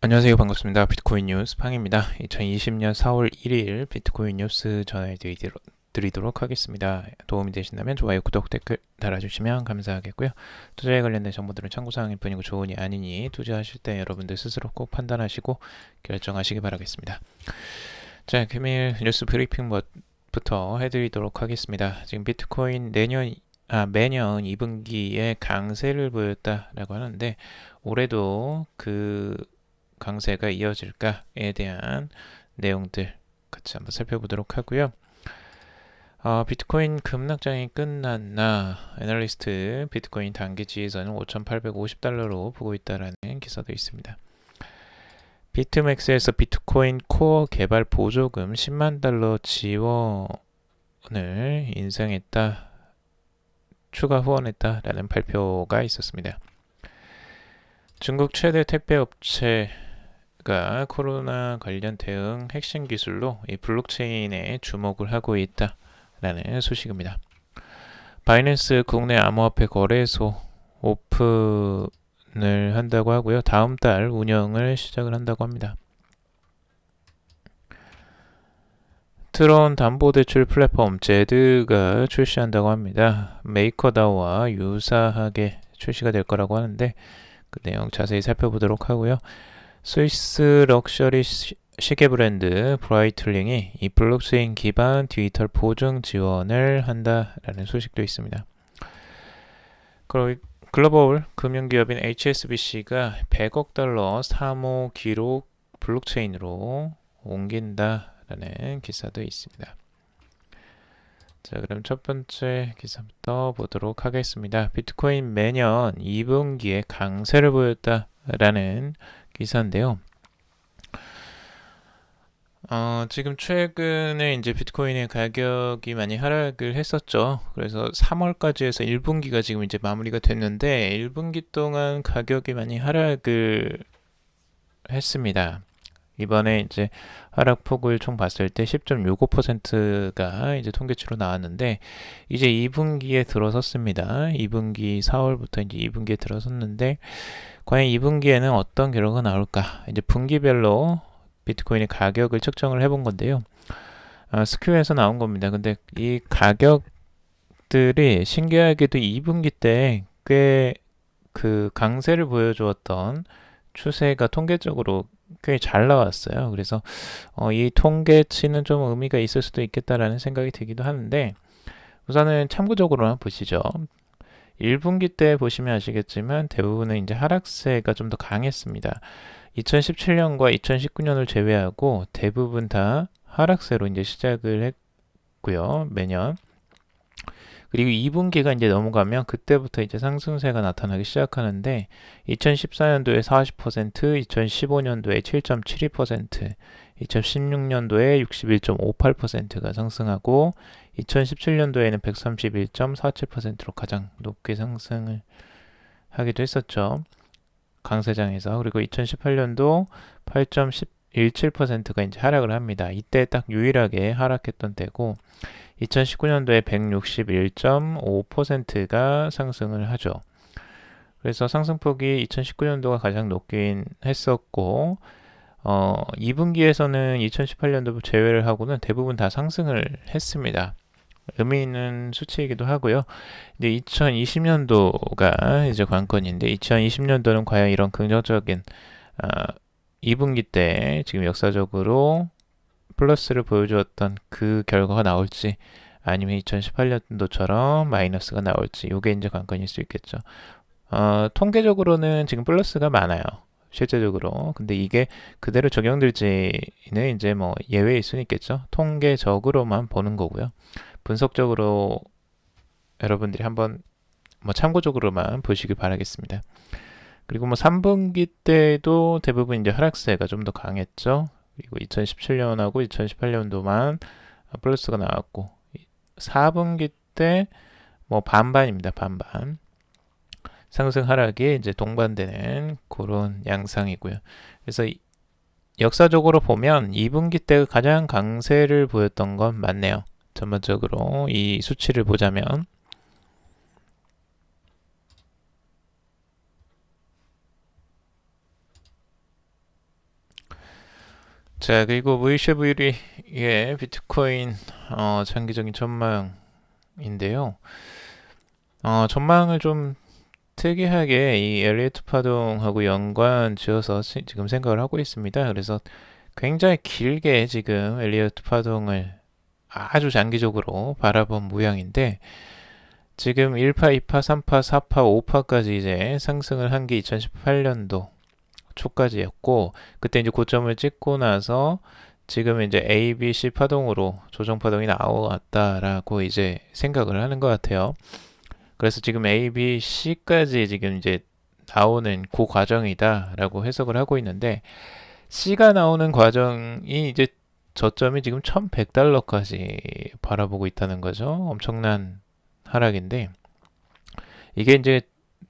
안녕하세요. 반갑습니다. 비트코인 뉴스 팡입니다. 2020년 4월 1일 비트코인 뉴스 전해드리도록 하겠습니다. 도움이 되신다면 좋아요, 구독, 댓글 달아주시면 감사하겠고요. 투자에 관련된 정보들은 참고사항일 뿐이고 조언이 아니니 투자하실 때 여러분들 스스로 꼭 판단하시고 결정하시기 바라겠습니다. 자, 금일 뉴스 브리핑부터 해드리도록 하겠습니다. 지금 비트코인 매년 2분기에 강세를 보였다라고 하는데 올해도 그 강세가 이어질까에 대한 내용들 같이 한번 살펴보도록 하고요. 비트코인 급락장이 끝났나? 애널리스트 비트코인 단기 지지선은 5,850달러로 보고 있다라는 기사도 있습니다. 비트맥스에서 비트코인 코어 개발 보조금 10만 달러 지원을 인상했다, 추가 후원했다라는 발표가 있었습니다. 중국 최대 택배 업체가 코로나 관련 대응 핵심 기술로 이 블록체인에 주목을 하고 있다라는 소식입니다. 바이낸스 국내 암호화폐 거래소 오픈을 한다고 하고요. 다음 달 운영을 시작을 한다고 합니다. 트론 담보대출 플랫폼 제드가 출시한다고 합니다. 메이커다오와 유사하게 출시가 될 거라고 하는데 그 내용 자세히 살펴보도록 하고요. 스위스 럭셔리 시계 브랜드 브라이틀링이 이 블록체인 기반 디지털 보증 지원을 한다라는 소식도 있습니다. 그리고 글로벌 금융기업인 HSBC가 100억 달러 사모 기록 블록체인으로 옮긴다라는 기사도 있습니다. 자, 그럼 첫 번째 기사부터 보도록 하겠습니다. 비트코인 매년 2분기에 강세를 보였다라는 기사인데요. 지금 최근에 이제 비트코인의 가격이 많이 하락을 했었죠. 그래서 3월까지 해서 1분기가 지금 이제 마무리가 됐는데 1분기 동안 가격이 많이 하락을 했습니다. 이번에 이제 하락폭을 총 봤을 때 10.65%가 이제 통계치로 나왔는데 이제 2분기에 들어섰습니다. 2분기 4월부터 이제 2분기에 들어섰는데 과연 2분기에는 어떤 결과가 나올까? 이제 분기별로 비트코인의 가격을 측정을 해본 건데요. 스큐에서 나온 겁니다. 근데 이 가격들이 신기하게도 2분기 때 꽤 그 강세를 보여주었던 추세가 통계적으로 꽤 잘 나왔어요. 그래서 이 통계치는 좀 의미가 있을 수도 있겠다라는 생각이 들기도 하는데 우선은 참고적으로만 보시죠. 1분기 때 보시면 아시겠지만 대부분은 이제 하락세가 좀 더 강했습니다. 2017년과 2019년을 제외하고 대부분 다 하락세로 이제 시작을 했고요. 매년. 그리고 2분기가 이제 넘어가면 그때부터 이제 상승세가 나타나기 시작하는데 2014년도에 40%, 2015년도에 7.72%, 2016년도에 61.58%가 상승하고 2017년도에는 131.47%로 가장 높게 상승을 하기도 했었죠. 강세장에서. 그리고 2018년도 8.17%가 이제 하락을 합니다. 이때 딱 유일하게 하락했던 때고 2019년도에 161.5%가 상승을 하죠. 그래서 상승폭이 2019년도가 가장 높긴 했었고 2분기에서는 2018년도 제외를 하고는 대부분 다 상승을 했습니다. 의미 있는 수치이기도 하고요. 이제 2020년도가 이제 관건인데 2020년도는 과연 이런 긍정적인 2분기 때 지금 역사적으로 플러스를 보여주었던 그 결과가 나올지 아니면 2018년도처럼 마이너스가 나올지 이게 이제 관건일 수 있겠죠. 통계적으로는 지금 플러스가 많아요. 실제적으로. 근데 이게 그대로 적용될지는 이제 뭐 예외일 수는 있겠죠. 통계적으로만 보는 거고요. 분석적으로 여러분들이 한번 뭐 참고적으로만 보시길 바라겠습니다. 그리고 뭐 3분기 때도 대부분 이제 하락세가 좀 더 강했죠. 그리고 2017년하고 2018년도만 플러스가 나왔고 4분기 때 뭐 반반입니다. 반반. 상승 하락이 이제 동반되는 그런 양상이고요. 그래서 역사적으로 보면 2분기 때 가장 강세를 보였던 건 맞네요. 전반적으로 이 수치를 보자면 자, 그리고 무이쉐브유리의 비트코인 장기적인 전망인데요. 전망을 좀 특이하게 이 엘리어트 파동하고 연관 지어서 지금 생각을 하고 있습니다. 그래서 굉장히 길게 지금 엘리어트 파동을 아주 장기적으로 바라본 모양인데, 지금 1파, 2파, 3파, 4파, 5파까지 이제 상승을 한 게 2018년도 초까지였고, 그때 이제 고점을 찍고 나서 지금 이제 A, B, C 파동으로 조정 파동이 나왔다라고 이제 생각을 하는 것 같아요. 그래서 지금 A, B, C까지 지금 이제 나오는 그 과정이다라고 해석을 하고 있는데, C가 나오는 과정이 이제 저점이 지금 1100달러까지 바라보고 있다는 거죠. 엄청난 하락인데, 이게 이제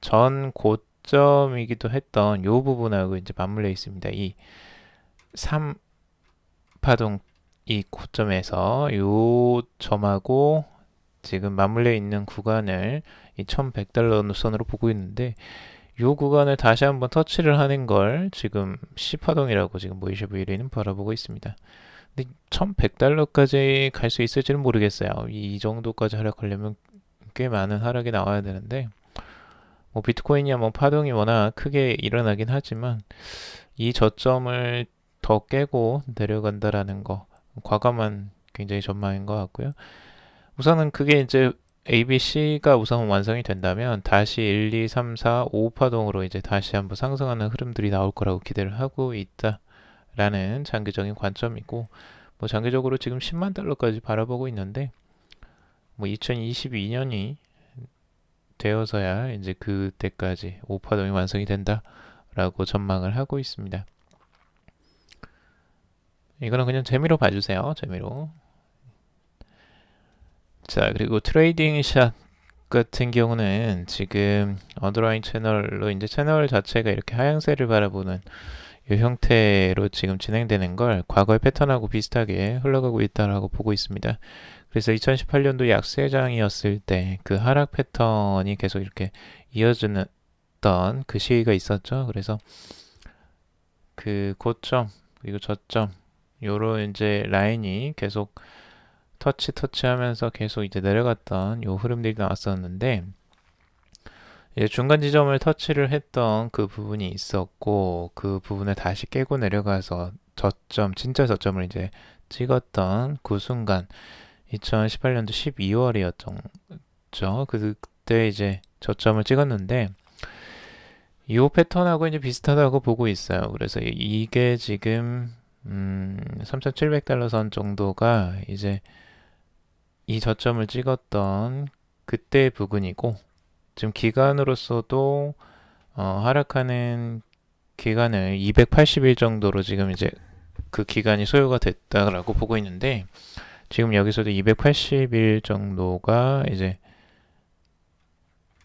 전 고점이기도 했던 요 부분하고 이제 맞물려 있습니다. 이 3파동 이 고점에서 요 점하고 지금 맞물려 있는 구간을 이 1100달러 선으로 보고 있는데, 요 구간을 다시 한번 터치를 하는 걸 지금 C파동이라고 지금 모이쉐브유리는 바라보고 있습니다. 근데 1100달러까지 갈 수 있을지는 모르겠어요. 이 정도까지 하락하려면 꽤 많은 하락이 나와야 되는데, 뭐 비트코인이야 뭐 파동이 워낙 크게 일어나긴 하지만 이 저점을 더 깨고 내려간다라는 거 과감한 굉장히 전망인 것 같고요. 우선은 그게 이제 ABC가 우선 완성이 된다면 다시 1, 2, 3, 4, 5파동으로 이제 다시 한번 상승하는 흐름들이 나올 거라고 기대를 하고 있다라는 장기적인 관점이고, 뭐 장기적으로 지금 10만 달러까지 바라보고 있는데, 뭐 2022년이 되어서야 이제 그때까지 5파동이 완성이 된다라고 전망을 하고 있습니다. 이거는 그냥 재미로 봐주세요. 재미로. 자, 그리고 트레이딩 샷 같은 경우는 지금 언더라인 채널로 이제 채널 자체가 이렇게 하향세를 바라보는 이 형태로 지금 진행되는 걸 과거의 패턴하고 비슷하게 흘러가고 있다라고 보고 있습니다. 그래서 2018년도 약세장이었을 때 그 하락 패턴이 계속 이렇게 이어지는 그 시기가 있었죠. 그래서 그 고점 그리고 저점 요런 이제 라인이 계속 터치하면서 계속 이제 내려갔던 요 흐름들이 나왔었는데, 이제 중간 지점을 터치를 했던 그 부분이 있었고, 그 부분을 다시 깨고 내려가서 저점, 진짜 저점을 이제 찍었던 그 순간 2018년도 12월이었죠. 그때 이제 저점을 찍었는데, 이 패턴하고 이제 비슷하다고 보고 있어요. 그래서 이게 지금 3,700달러 선 정도가 이제 이 저점을 찍었던 그때 부근이고, 지금 기간으로서도 하락하는 기간을 280일 정도로 지금 이제 그 기간이 소요가 됐다라고 보고 있는데, 지금 여기서도 280일 정도가 이제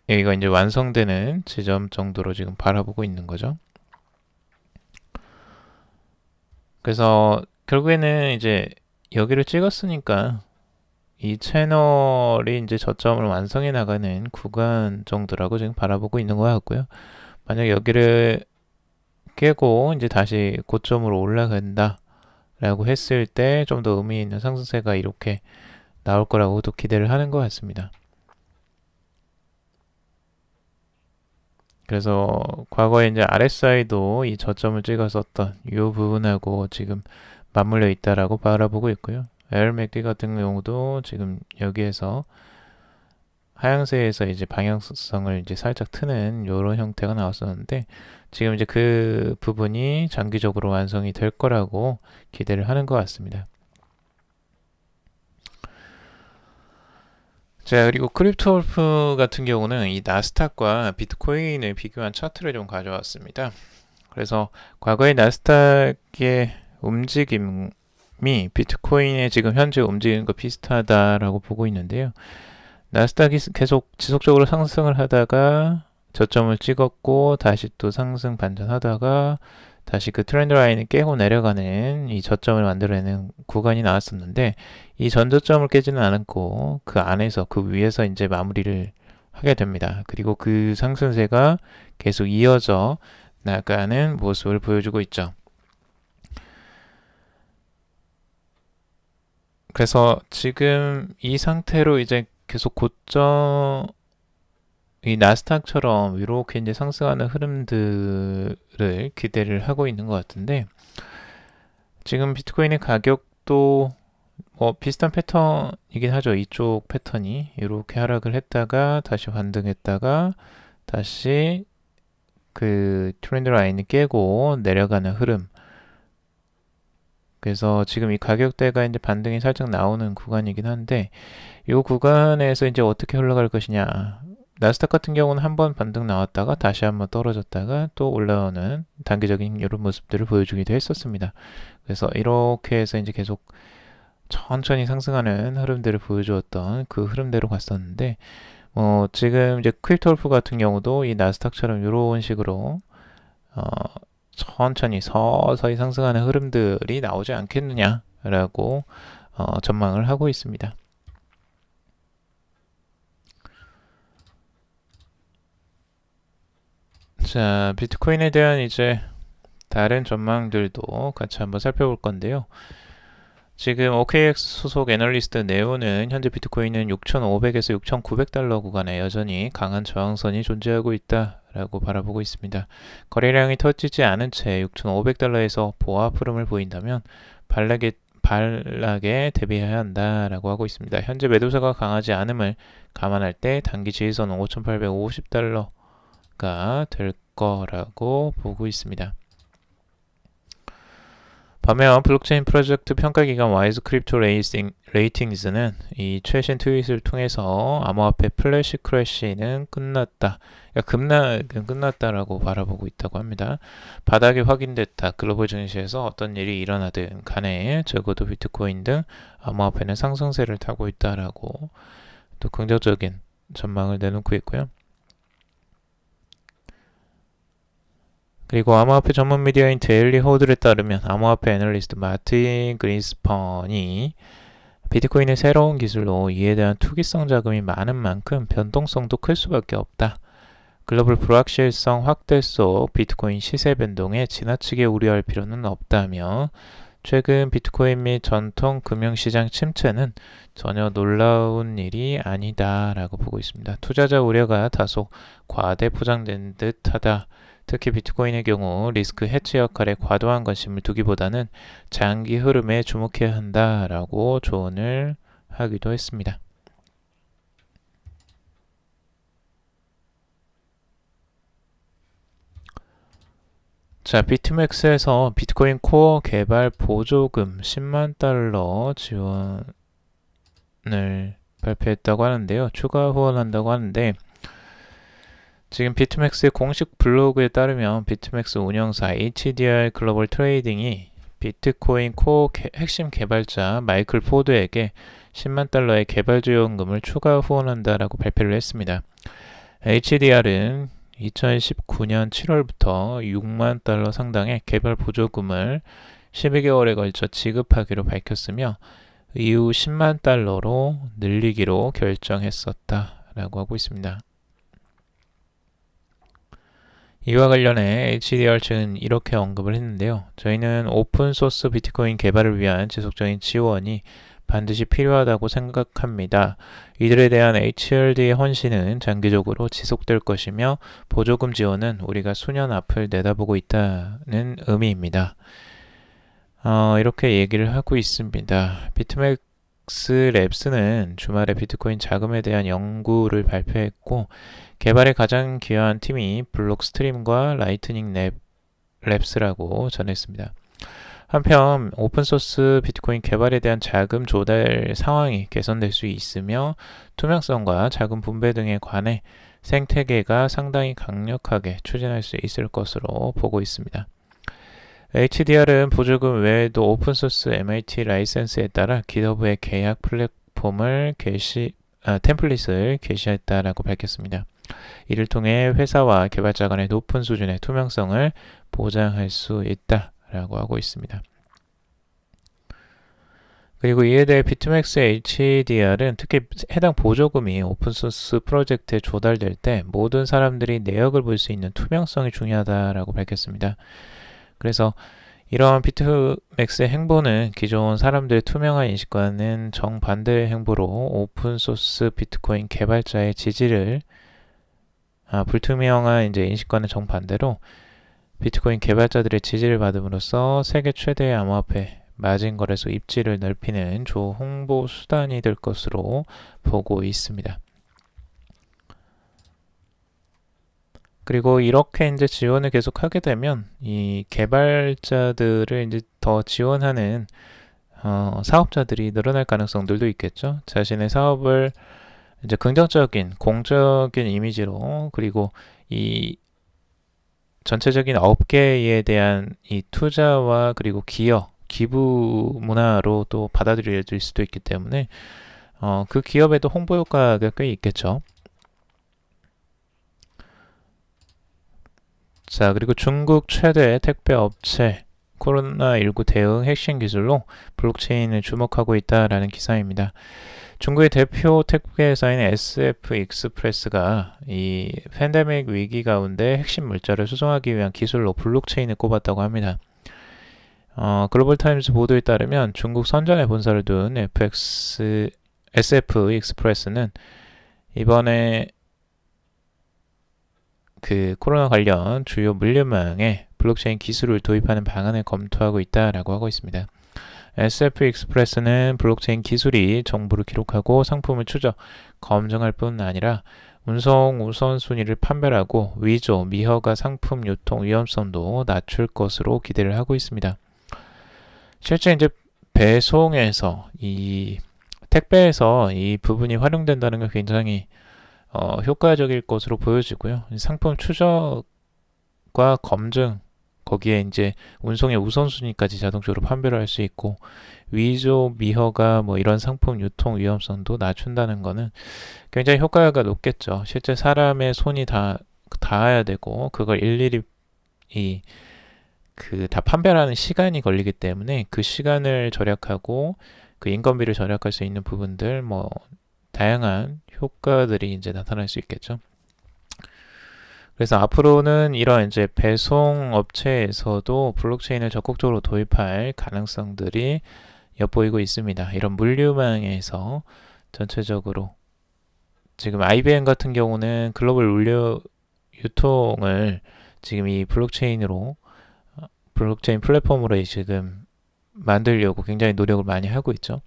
여기가 이제 완성되는 지점 정도로 지금 바라보고 있는 거죠. 그래서 결국에는 이제 여기를 찍었으니까 이 채널이 이제 저점을 완성해 나가는 구간 정도라고 지금 바라보고 있는 것 같고요. 만약 여기를 깨고 이제 다시 고점으로 올라간다 라고 했을 때 좀 더 의미 있는 상승세가 이렇게 나올 거라고 또 기대를 하는 것 같습니다. 그래서 과거에 이제 RSI도 이 저점을 찍었었던 이 부분하고 지금 맞물려 있다라고 바라보고 있고요. LMACD 같은 경우도 지금 여기에서 하향세에서 이제 방향성을 이제 살짝 트는 이런 형태가 나왔었는데, 지금 이제 그 부분이 장기적으로 완성이 될 거라고 기대를 하는 것 같습니다. 자, 그리고 크립토월프 같은 경우는 이 나스닥과 비트코인을 비교한 차트를 좀 가져왔습니다. 그래서 과거의 나스닥의 움직임이 비트코인의 지금 현재 움직임과 비슷하다라고 보고 있는데요. 나스닥이 계속 지속적으로 상승을 하다가 저점을 찍었고, 다시 또 상승 반전하다가 다시 그 트렌드 라인을 깨고 내려가는 이 저점을 만들어내는 구간이 나왔었는데, 이 전저점을 깨지는 않았고 그 안에서 그 위에서 이제 마무리를 하게 됩니다. 그리고 그 상승세가 계속 이어져 나가는 모습을 보여주고 있죠. 그래서 지금 이 상태로 이제 계속 고점, 이 나스닥처럼 이렇게 이제 상승하는 흐름들을 기대를 하고 있는 것 같은데, 지금 비트코인의 가격도 뭐 비슷한 패턴이긴 하죠. 이쪽 패턴이 이렇게 하락을 했다가 다시 반등했다가 다시 그 트렌드 라인을 깨고 내려가는 흐름. 그래서 지금 이 가격대가 이제 반등이 살짝 나오는 구간이긴 한데, 이 구간에서 이제 어떻게 흘러갈 것이냐. 나스닥 같은 경우는 한번 반등 나왔다가 다시 한번 떨어졌다가 또 올라오는 단기적인 이런 모습들을 보여주기도 했었습니다. 그래서 이렇게 해서 이제 계속 천천히 상승하는 흐름들을 보여주었던 그 흐름대로 갔었는데, 지금 이제 크립토월프 같은 경우도 이 나스닥처럼 이런 식으로 어, 천천히 서서히 상승하는 흐름들이 나오지 않겠느냐라고 전망을 하고 있습니다. 자, 비트코인에 대한 이제 다른 전망들도 같이 한번 살펴볼 건데요. 지금 OKX 소속 애널리스트 네오는 현재 비트코인은 6,500에서 6,900달러 구간에 여전히 강한 저항선이 존재하고 있다라고 바라보고 있습니다. 거래량이 터지지 않은 채 6,500달러에서 보합 흐름을 보인다면 반락에 대비해야 한다라고 하고 있습니다. 현재 매도세가 강하지 않음을 감안할 때 단기 지지선은 5,850달러가 될 거라고 보고 있습니다. 반면 블록체인 프로젝트 평가기관 와이즈 크립토 레이팅스는 이 최신 트윗을 통해서 암호화폐 플래시 크래시는 끝났다. 급락은 끝났다라고 바라보고 있다고 합니다. 바닥이 확인됐다. 글로벌 증시에서 어떤 일이 일어나든 간에 적어도 비트코인 등 암호화폐는 상승세를 타고 있다라고 또 긍정적인 전망을 내놓고 있고요. 그리고 암호화폐 전문 미디어인 데일리 호드에 따르면 암호화폐 애널리스트 마틴 그린스펀이 비트코인의 새로운 기술로 이에 대한 투기성 자금이 많은 만큼 변동성도 클 수밖에 없다. 글로벌 불확실성 확대 속 비트코인 시세 변동에 지나치게 우려할 필요는 없다며 최근 비트코인 및 전통 금융시장 침체는 전혀 놀라운 일이 아니다라고 보고 있습니다. 투자자 우려가 다소 과대 포장된 듯하다. 특히 비트코인의 경우 리스크 해치 역할에 과도한 관심을 두기보다는 장기 흐름에 주목해야 한다라고 조언을 하기도 했습니다. 자, 비트맥스에서 비트코인 코어 개발 보조금 10만 달러 지원을 발표했다고 하는데요. 추가 후원한다고 하는데, 지금 비트맥스의 공식 블로그에 따르면 비트맥스 운영사 HDR 글로벌 트레이딩이 비트코인 코어 핵심 개발자 마이클 포드에게 10만 달러의 개발 지원금을 추가 후원한다라고 발표를 했습니다. HDR은 2019년 7월부터 6만 달러 상당의 개발 보조금을 12개월에 걸쳐 지급하기로 밝혔으며 이후 10만 달러로 늘리기로 결정했었다라고 하고 있습니다. 이와 관련해 HDR 측은 이렇게 언급을 했는데요. 저희는 오픈소스 비트코인 개발을 위한 지속적인 지원이 반드시 필요하다고 생각합니다. 이들에 대한 HRD의 헌신은 장기적으로 지속될 것이며 보조금 지원은 우리가 수년 앞을 내다보고 있다는 의미입니다. 이렇게 얘기를 하고 있습니다. 비트맥스 랩스는 주말에 비트코인 자금에 대한 연구를 발표했고 개발에 가장 기여한 팀이 블록스트림과 라이트닝 랩스라고 전했습니다. 한편 오픈소스 비트코인 개발에 대한 자금 조달 상황이 개선될 수 있으며 투명성과 자금 분배 등에 관해 생태계가 상당히 강력하게 추진할 수 있을 것으로 보고 있습니다. HDR은 보조금 외에도 오픈소스 MIT 라이센스에 따라 기더브의 계약 플랫폼을 템플릿을 게시했다라고 밝혔습니다. 이를 통해 회사와 개발자 간의 높은 수준의 투명성을 보장할 수 있다라고 하고 있습니다. 그리고 이에 대해 비트맥스 HDR은 특히 해당 보조금이 오픈소스 프로젝트에 조달될 때 모든 사람들이 내역을 볼 수 있는 투명성이 중요하다라고 밝혔습니다. 그래서 이러한 비트맥스의 행보는 기존 사람들의 투명한 인식과는 정반대의 행보로 오픈소스 비트코인 개발자의 지지를 불투명한 이제 인식과는 정반대로 비트코인 개발자들의 지지를 받음으로써 세계 최대의 암호화폐 마진 거래소 입지를 넓히는 주 홍보 수단이 될 것으로 보고 있습니다. 그리고 이렇게 이제 지원을 계속 하게 되면 이 개발자들을 이제 더 지원하는 사업자들이 늘어날 가능성들도 있겠죠. 자신의 사업을 이제 긍정적인 공적인 이미지로, 그리고 이 전체적인 업계에 대한 이 투자와 그리고 기부 문화로 또 받아들여질 수도 있기 때문에 그 기업에도 홍보 효과가 꽤 있겠죠. 자, 그리고 중국 최대 택배 업체 코로나19 대응 핵심 기술로 블록체인을 주목하고 있다라는 기사입니다. 중국의 대표 택배 회사인 SF 익스프레스가 이 팬데믹 위기 가운데 핵심 물자를 수송하기 위한 기술로 블록체인을 꼽았다고 합니다. 글로벌 타임즈 보도에 따르면 중국 선전에 본사를 둔 SF 익스프레스는 이번에 그 코로나 관련 주요 물류망에 블록체인 기술을 도입하는 방안을 검토하고 있다라고 하고 있습니다. SF 익스프레스는 블록체인 기술이 정보를 기록하고 상품을 추적, 검증할 뿐 아니라 운송 우선순위를 판별하고 위조, 미허가 상품 유통 위험성도 낮출 것으로 기대를 하고 있습니다. 실제 이제 배송에서 이 택배에서 이 부분이 활용된다는 건 굉장히 효과적일 것으로 보여지고요. 상품 추적과 검증, 거기에 이제 운송의 우선순위까지 자동적으로 판별을 할 수 있고, 위조, 미허가 뭐 이런 상품 유통 위험성도 낮춘다는 거는 굉장히 효과가 높겠죠. 실제 사람의 손이 닿아야 되고, 그걸 일일이 다 판별하는 시간이 걸리기 때문에 그 시간을 절약하고 그 인건비를 절약할 수 있는 부분들, 뭐 다양한 효과들이 이제 나타날 수 있겠죠. 그래서 앞으로는 이런 이제 배송 업체에서도 블록체인을 적극적으로 도입할 가능성들이 엿보이고 있습니다. 이런 물류망에서 전체적으로 지금 IBM 같은 경우는 글로벌 물류 유통을 지금 이 블록체인 플랫폼으로 지금 만들려고 굉장히 노력을 많이 하고 있죠.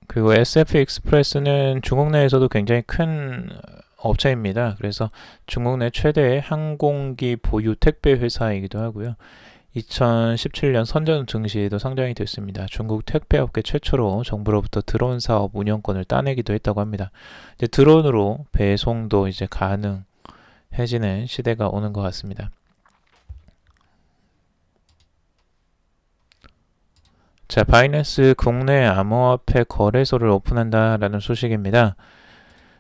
그리고 SF 익스프레스는 중국 내에서도 굉장히 큰 업체입니다. 그래서 중국 내 최대의 항공기 보유 택배 회사이기도 하고요. 2017년 선전 증시에도 상장이 됐습니다. 중국 택배업계 최초로 정부로부터 드론 사업 운영권을 따내기도 했다고 합니다. 이제 드론으로 배송도 이제 가능해지는 시대가 오는 것 같습니다. 자, 바이낸스 국내 암호화폐 거래소를 오픈한다라는 소식입니다.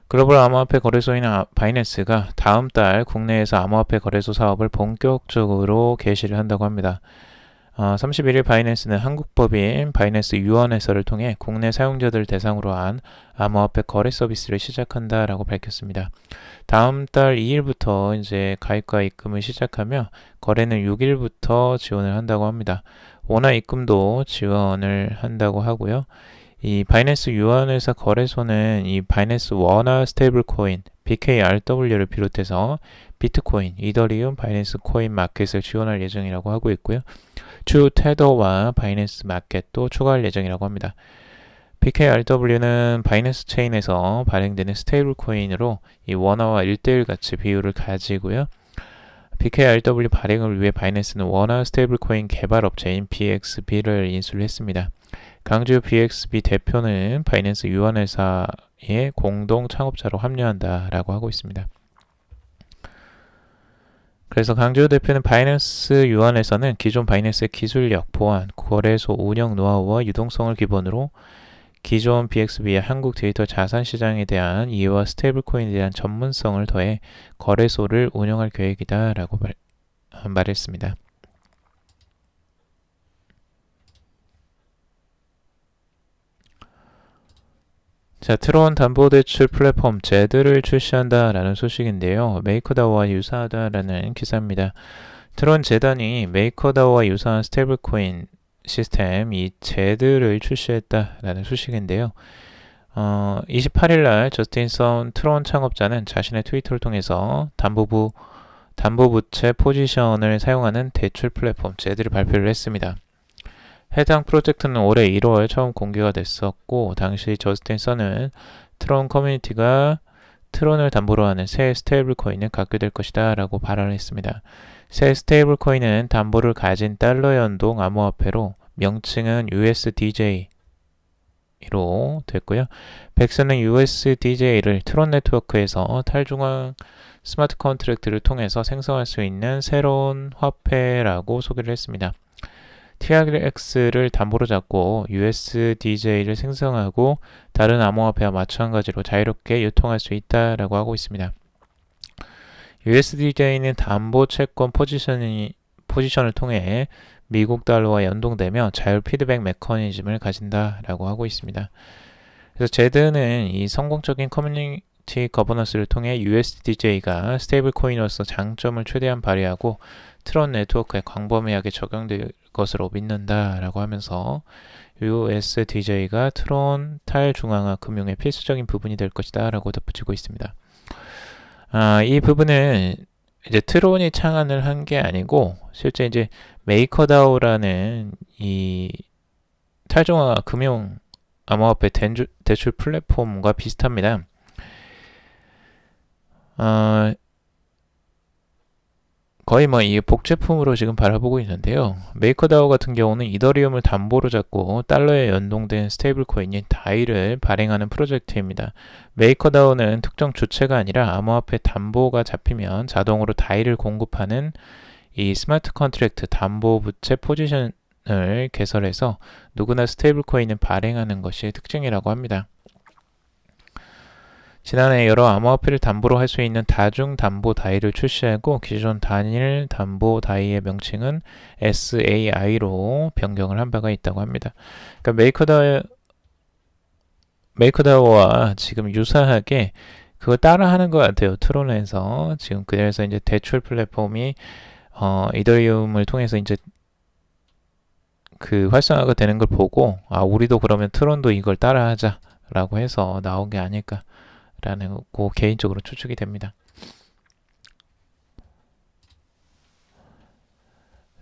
글로벌 암호화폐 거래소인 바이낸스가 다음 달 국내에서 암호화폐 거래소 사업을 본격적으로 개시를 한다고 합니다. 31일 바이낸스는 한국법인 바이낸스 유언회사를 통해 국내 사용자들 대상으로 한 암호화폐 거래 서비스를 시작한다라고 밝혔습니다. 다음 달 2일부터 이제 가입과 입금을 시작하며 거래는 6일부터 지원을 한다고 합니다. 원화 입금도 지원을 한다고 하고요. 이 바이낸스 유언회사 거래소는 이 바이낸스 원화 스테이블 코인 BKRW를 비롯해서 비트코인, 이더리움, 바이낸스 코인 마켓을 지원할 예정이라고 하고 있고요. 추후 테더와 바이낸스 마켓도 추가할 예정이라고 합니다. BKRW는 바이낸스 체인에서 발행되는 스테이블 코인으로 이 원화와 1대1 가치 비율을 가지고요. BKRW 발행을 위해 바이낸스는 원화 스테이블 코인 개발 업체인 BXB를 인수를 했습니다. 강주 BXB 대표는 바이낸스 유언회사의 공동 창업자로 합류한다라고 하고 있습니다. 그래서 강주 대표는 바이낸스 유언에서는 기존 바이낸스의 기술력, 보안, 거래소 운영 노하우와 유동성을 기본으로 기존 BXB의 한국 디지털 자산 시장에 대한 이해와 스테이블 코인에 대한 전문성을 더해 거래소를 운영할 계획이다라고 말했습니다. 자, 트론 담보대출 플랫폼 제드를 출시한다라는 소식인데요. 메이커다오와 유사하다라는 기사입니다. 트론 재단이 메이커다오와 유사한 스테이블코인 시스템 이 제드를 출시했다라는 소식인데요. 28일날 저스틴 선 트론 창업자는 자신의 트위터를 통해서 담보부채 포지션을 사용하는 대출 플랫폼 제드를 발표를 했습니다. 해당 프로젝트는 올해 1월 처음 공개가 됐었고 당시 저스틴 선은 트론 커뮤니티가 트론을 담보로 하는 새 스테이블 코인을 갖게 될 것이다 라고 발언을 했습니다. 새 스테이블 코인은 담보를 가진 달러 연동 암호화폐로 명칭은 USDJ로 됐고요. 백서는 USDJ를 트론 네트워크에서 탈중앙 스마트 컨트랙트를 통해서 생성할 수 있는 새로운 화폐라고 소개를 했습니다. TRX를 담보로 잡고 USDJ를 생성하고 다른 암호화폐와 마찬가지로 자유롭게 유통할 수 있다라고 하고 있습니다. USDJ는 담보 채권 포지션을 통해 미국 달러와 연동되며 자율 피드백 메커니즘을 가진다라고 하고 있습니다. 그래서 제드는 이 성공적인 커뮤니티 거버넌스를 통해 USDJ가 스테이블 코인으로서 장점을 최대한 발휘하고 트론 네트워크에 광범위하게 적용될 것으로 믿는다라고 하면서 USDJ가 트론 탈중앙화 금융의 필수적인 부분이 될 것이다 라고 덧붙이고 있습니다. 이 부분은 이제 트론이 창안을 한 게 아니고 실제 이제 메이커다오라는 이 탈중앙화 금융 암호화폐 대출 플랫폼과 비슷합니다. 거의 뭐 이 복제품으로 지금 바라보고 있는데요. 메이커다오 같은 경우는 이더리움을 담보로 잡고 달러에 연동된 스테이블 코인인 다이를 발행하는 프로젝트입니다. 메이커다오는 특정 주체가 아니라 암호화폐 담보가 잡히면 자동으로 다이를 공급하는 이 스마트 컨트랙트 담보 부채 포지션을 개설해서 누구나 스테이블 코인을 발행하는 것이 특징이라고 합니다. 지난해 여러 암호화폐를 담보로 할 수 있는 다중 담보 다이를 출시하고 기존 단일 담보 다이의 명칭은 SAI로 변경을 한 바가 있다고 합니다. 그러니까 메이커다오와 지금 유사하게 그거 따라하는 것 같아요. 트론에서 지금 그래서 이제 대출 플랫폼이 이더리움을 통해서 이제 그 활성화가 되는 걸 보고 우리도 그러면 트론도 이걸 따라하자라고 해서 나온 게 아닐까. 라는 거 개인적으로 추측이 됩니다.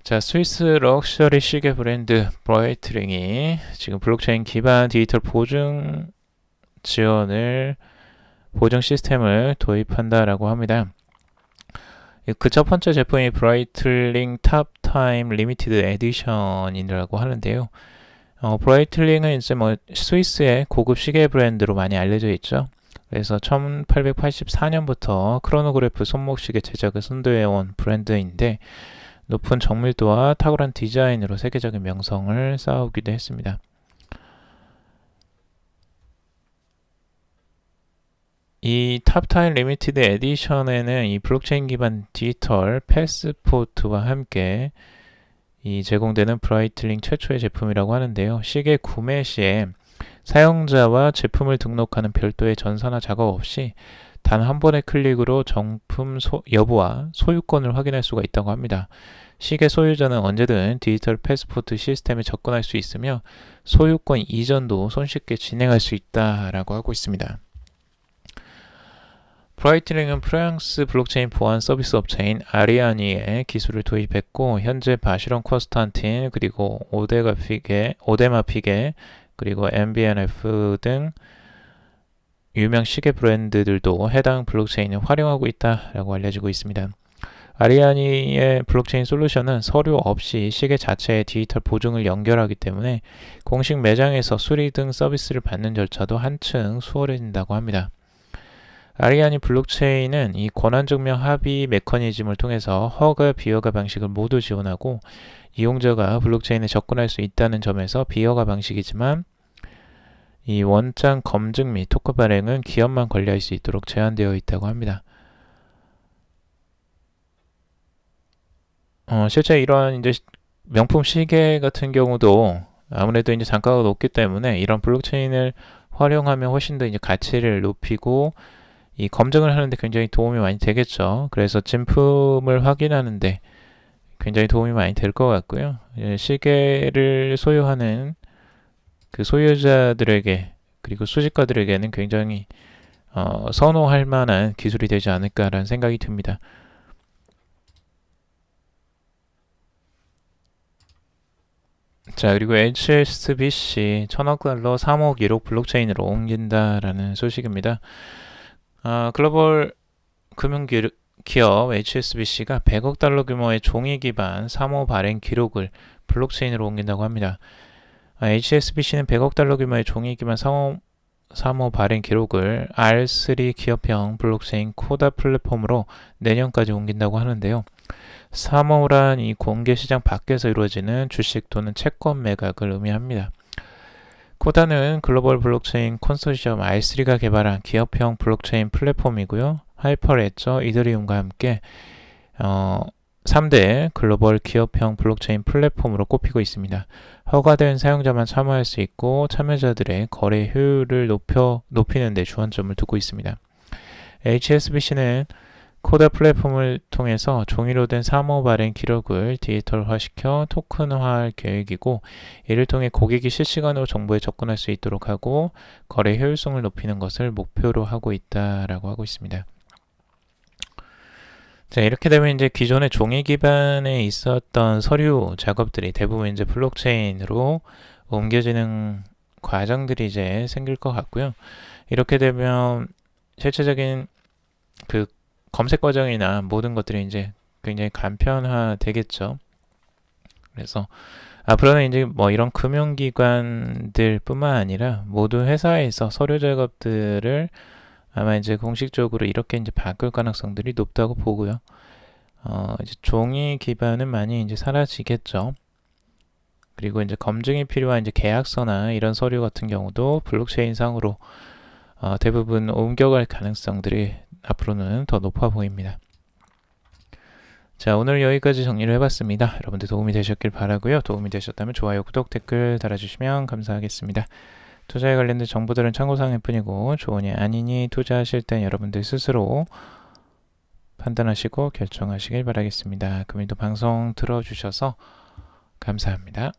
자, 스위스 럭셔리 시계 브랜드 브라이트링이 지금 블록체인 기반 디지털 보증 시스템을 도입한다라고 합니다. 그 첫 번째 제품이 브라이틀링 탑타임 리미티드 에디션이라고 하는데요. 브라이틀링은 이제 뭐 스위스의 고급 시계 브랜드로 많이 알려져 있죠. 그래서 1884년부터 크로노그래프 손목시계 제작을 선도해온 브랜드인데 높은 정밀도와 탁월한 디자인으로 세계적인 명성을 쌓아오기도 했습니다. 이 탑타임 리미티드 에디션에는 이 블록체인 기반 디지털 패스포트와 함께 이 제공되는 브라이틀링 최초의 제품이라고 하는데요. 시계 구매 시에 사용자와 제품을 등록하는 별도의 전산화 작업 없이 단 한 번의 클릭으로 정품 여부와 소유권을 확인할 수가 있다고 합니다. 시계 소유자는 언제든 디지털 패스포트 시스템에 접근할 수 있으며 소유권 이전도 손쉽게 진행할 수 있다라고 하고 있습니다. 브라이트링은 프랑스 블록체인 보안 서비스 업체인 아리아니의 기술을 도입했고 현재 바시론 콘스탄틴 그리고 오데마피게 그리고 MBNF 등 유명 시계 브랜드들도 해당 블록체인을 활용하고 있다라고 알려지고 있습니다. 아리아니의 블록체인 솔루션은 서류 없이 시계 자체의 디지털 보증을 연결하기 때문에 공식 매장에서 수리 등 서비스를 받는 절차도 한층 수월해진다고 합니다. 아리아니 블록체인은 이 권한증명 합의 메커니즘을 통해서 허가, 비허가 방식을 모두 지원하고 이용자가 블록체인에 접근할 수 있다는 점에서 비허가 방식이지만 이 원장 검증 및 토큰 발행은 기업만 관리할 수 있도록 제한되어 있다고 합니다. 실제 이러한 이제 명품 시계 같은 경우도 아무래도 이제 단가가 높기 때문에 이런 블록체인을 활용하면 훨씬 더 이제 가치를 높이고 이 검증을 하는데 굉장히 도움이 많이 되겠죠. 그래서 진품을 확인하는데 굉장히 도움이 많이 될 것 같고요. 시계를 소유하는 그 소유자들에게 그리고 수집가들에게는 굉장히 선호할 만한 기술이 되지 않을까라는 생각이 듭니다. 자, 그리고 HSBC 1000억 달러 3억 1억 블록체인으로 옮긴다라는 소식입니다. 글로벌 금융기업 HSBC가 100억 달러 규모의 종이 기반 사모 발행 기록을 블록체인으로 옮긴다고 합니다. HSBC는 100억 달러 규모의 종이 기반 사모 발행 기록을 R3 기업형 블록체인 코다 플랫폼으로 내년까지 옮긴다고 하는데요. 사모란 이 공개 시장 밖에서 이루어지는 주식 또는 채권 매각을 의미합니다. 코다는 글로벌 블록체인 컨소시엄 R3가 개발한 기업형 블록체인 플랫폼이고요. 하이퍼레저, 이더리움과 함께 3대 글로벌 기업형 블록체인 플랫폼으로 꼽히고 있습니다. 허가된 사용자만 참여할 수 있고 참여자들의 거래 효율을 높이는 데 주안점을 두고 있습니다. HSBC는 코다 플랫폼을 통해서 종이로 된 사모 발행 기록을 디지털화시켜 토큰화할 계획이고 이를 통해 고객이 실시간으로 정보에 접근할 수 있도록 하고 거래 효율성을 높이는 것을 목표로 하고 있다라고 하고 있습니다. 자, 이렇게 되면 이제 기존의 종이 기반에 있었던 서류 작업들이 대부분 이제 블록체인으로 옮겨지는 과정들이 이제 생길 것 같고요. 이렇게 되면 실제적인 그 검색 과정이나 모든 것들이 이제 굉장히 간편화 되겠죠. 그래서 앞으로는 이제 뭐 이런 금융기관들 뿐만 아니라 모든 회사에서 서류 작업들을 아마 이제 공식적으로 이렇게 이제 바꿀 가능성들이 높다고 보고요. 이제 종이 기반은 많이 이제 사라지겠죠. 그리고 이제 검증이 필요한 이제 계약서나 이런 서류 같은 경우도 블록체인 상으로 대부분 옮겨갈 가능성들이 앞으로는 더 높아 보입니다. 자, 오늘 여기까지 정리를 해봤습니다. 여러분들 도움이 되셨길 바라고요. 도움이 되셨다면 좋아요, 구독, 댓글 달아주시면 감사하겠습니다. 투자에 관련된 정보들은 참고사항일 뿐이고 좋으니 아니니 투자하실 땐 여러분들 스스로 판단하시고 결정하시길 바라겠습니다. 금일도 방송 들어주셔서 감사합니다.